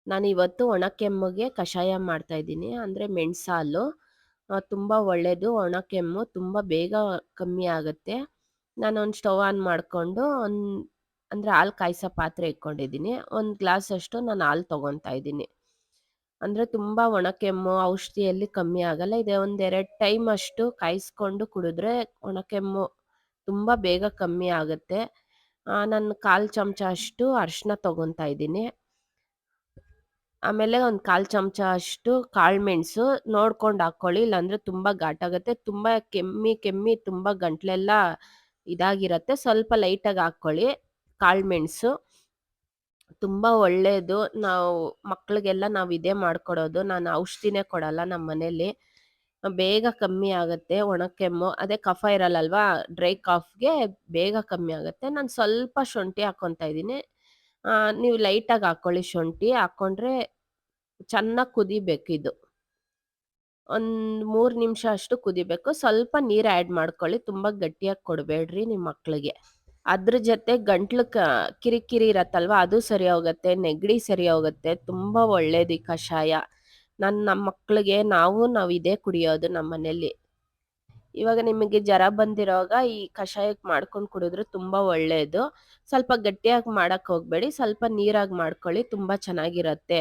ನಾನು ಇವತ್ತು ಒಣ ಕೆಮ್ಮಿಗೆ ಕಷಾಯ ಮಾಡ್ತಾ ಇದ್ದೀನಿ. ಅಂದರೆ ಮೆಣಸಾಲು ತುಂಬ ಒಳ್ಳೆಯದು. ಒಣ ಕೆಮ್ಮು ತುಂಬ ಬೇಗ ಕಮ್ಮಿ ಆಗುತ್ತೆ. ನಾನೊಂದು ಸ್ಟವ್ ಆನ್ ಮಾಡಿಕೊಂಡು ಅಂದರೆ ಹಾಲು ಕಾಯಿಸೋ ಪಾತ್ರೆ ಇಟ್ಕೊಂಡಿದ್ದೀನಿ. 1 ಗ್ಲಾಸಷ್ಟು ನಾನು ಹಾಲು ತೊಗೊತಾ ಇದ್ದೀನಿ. ಅಂದರೆ ತುಂಬ ಒಣ ಕೆಮ್ಮು ಔಷಧಿಯಲ್ಲಿ ಕಮ್ಮಿ ಆಗಲ್ಲ. ಇದೆ ಒಂದೆರಡು ಟೈಮ್ ಅಷ್ಟು ಕಾಯಿಸ್ಕೊಂಡು ಕುಡಿದ್ರೆ ಒಣ ಕೆಮ್ಮು ತುಂಬ ಬೇಗ ಕಮ್ಮಿ ಆಗುತ್ತೆ. ನಾನು 1/4 ಚಮಚ ಅಷ್ಟು ಅರಿಶಿನ ತೊಗೊತಾ ಇದ್ದೀನಿ. ಆಮೇಲೆ ಒಂದು 1/4 ಚಮಚ ಅಷ್ಟು ಕಾಳುಮೆಣಸು ನೋಡ್ಕೊಂಡು ಹಾಕ್ಕೊಳ್ಳಿ. ಇಲ್ಲಾಂದ್ರೆ ತುಂಬ ಘಾಟಾಗುತ್ತೆ. ತುಂಬ ಕೆಮ್ಮಿ ತುಂಬ ಗಂಟ್ಲೆಲ್ಲ ಇದಾಗಿರತ್ತೆ. ಸ್ವಲ್ಪ ಲೈಟಾಗಿ ಹಾಕ್ಕೊಳ್ಳಿ ಕಾಳುಮೆಣಸು. ತುಂಬ ಒಳ್ಳೆಯದು. ಮಕ್ಳಿಗೆಲ್ಲ ನಾವು ಇದೇ ಮಾಡ್ಕೊಡೋದು. ನಾನು ಔಷಧಿನೇ ಕೊಡಲ್ಲ ನಮ್ಮ ಮನೇಲಿ. ಬೇಗ ಕಮ್ಮಿ ಆಗುತ್ತೆ ಒಣ ಕೆಮ್ಮು. ಅದೇ ಕಫ ಇರಲ್ಲಲ್ವಾ, ಡ್ರೈ ಕಾಫ್‌ಗೆ ಬೇಗ ಕಮ್ಮಿ ಆಗುತ್ತೆ. ನಾನು ಸ್ವಲ್ಪ ಶುಂಠಿ ಹಾಕ್ಕೊಂತಾ ಇದ್ದೀನಿ. ನೀವು ಲೈಟಾಗಿ ಹಾಕ್ಕೊಳ್ಳಿ ಶುಂಠಿ. ಹಾಕ್ಕೊಂಡ್ರೆ ಚೆನ್ನಾಗಿ ಕುದಿಬೇಕಿದು. ಒಂದು 3 ನಿಮಿಷ ಅಷ್ಟು ಕುದಿಬೇಕು. ಸ್ವಲ್ಪ ನೀರು ಆ್ಯಡ್ ಮಾಡ್ಕೊಳ್ಳಿ. ತುಂಬ ಗಟ್ಟಿಯಾಗಿ ಕೊಡಬೇಡ್ರಿ ನಿಮ್ಮ ಮಕ್ಳಿಗೆ. ಅದ್ರ ಜೊತೆ ಗಂಟ್ಲು ಕಿರಿಕಿರಿ ಇರತ್ತಲ್ವಾ, ಅದು ಸರಿ ಹೋಗುತ್ತೆ. ನೆಗಡಿ ಸರಿ ಹೋಗುತ್ತೆ. ತುಂಬ ಒಳ್ಳೇದು ಈ ಕಷಾಯ. ನಮ್ಮ ಮಕ್ಳಿಗೆ ನಾವು ಇದೇ ಕುಡಿಯೋದು ನಮ್ಮ ಮನೇಲಿ. ಇವಾಗ ನಿಮಗೆ ಜ್ವರ ಬಂದಿರೋವಾಗ ಈ ಕಷಾಯಕ್ಕೆ ಮಾಡ್ಕೊಂಡು ಕುಡಿದ್ರೆ ತುಂಬ ಒಳ್ಳೆಯದು. ಸ್ವಲ್ಪ ಗಟ್ಟಿಯಾಗಿ ಮಾಡಕ್ಕೆ ಹೋಗಬೇಡಿ. ಸ್ವಲ್ಪ ನೀರಾಗಿ ಮಾಡ್ಕೊಳ್ಳಿ. ತುಂಬ ಚೆನ್ನಾಗಿರತ್ತೆ.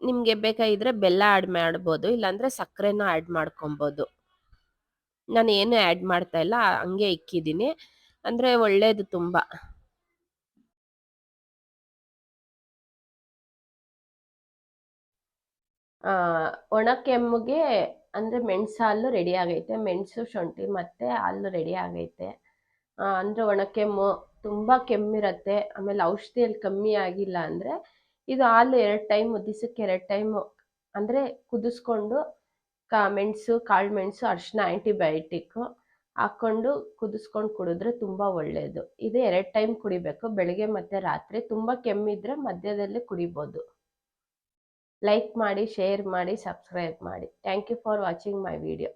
ನಿಮಗೆ ಬೇಕಾಗಿದ್ರೆ ಬೆಲ್ಲ ಆ್ಯಡ್ ಮಾಡ್ಬೋದು. ಇಲ್ಲಾಂದ್ರೆ ಸಕ್ಕರೆನೂ ಆ್ಯಡ್ ಮಾಡ್ಕೊಬೋದು. ನಾನು ಏನು ಆ್ಯಡ್ ಮಾಡ್ತಾ ಇಲ್ಲ. ಹಂಗೆ ಇಕ್ಕಿದ್ದೀನಿ. ಅಂದರೆ ಒಳ್ಳೇದು ತುಂಬ. ಒಣ ಕೆಮ್ಮಿಗೆ ಅಂದರೆ ಮೆಣಸಾಲು ರೆಡಿ ಆಗೈತೆ. ಮೆಣಸು, ಶುಂಠಿ ಮತ್ತು ಹಾಲು ರೆಡಿ ಆಗೈತೆ. ಅಂದರೆ ಒಣ ಕೆಮ್ಮು ತುಂಬ ಕೆಮ್ಮಿರತ್ತೆ. ಆಮೇಲೆ ಔಷಧಿಯಲ್ಲಿ ಕಮ್ಮಿ ಆಗಿಲ್ಲ ಅಂದರೆ ಇದು ಹಾಲು 2 ಟೈಮು, ದಿವಸಕ್ಕೆ 2 ಟೈಮು ಅಂದರೆ ಕುದಿಸ್ಕೊಂಡು ಮೆಣಸು, ಕಾಳುಮೆಣಸು, ಅರಿಶಿನ ಆ್ಯಂಟಿಬಯೋಟಿಕ್ಕು ಹಾಕ್ಕೊಂಡು ಕುದಿಸ್ಕೊಂಡು ಕುಡಿದ್ರೆ ತುಂಬ ಒಳ್ಳೆಯದು. ಇದು 2 ಟೈಮ್ ಕುಡಿಬೇಕು, ಬೆಳಗ್ಗೆ ಮತ್ತು ರಾತ್ರಿ. ತುಂಬ ಕೆಮ್ಮಿದ್ರೆ ಮಧ್ಯದಲ್ಲಿ ಕುಡಿಬೋದು. ಲೈಕ್ ಮಾಡಿ, ಶೇರ್ ಮಾಡಿ, ಸಬ್ಸ್ಕ್ರೈಬ್ ಮಾಡಿ. Thank you for watching my video.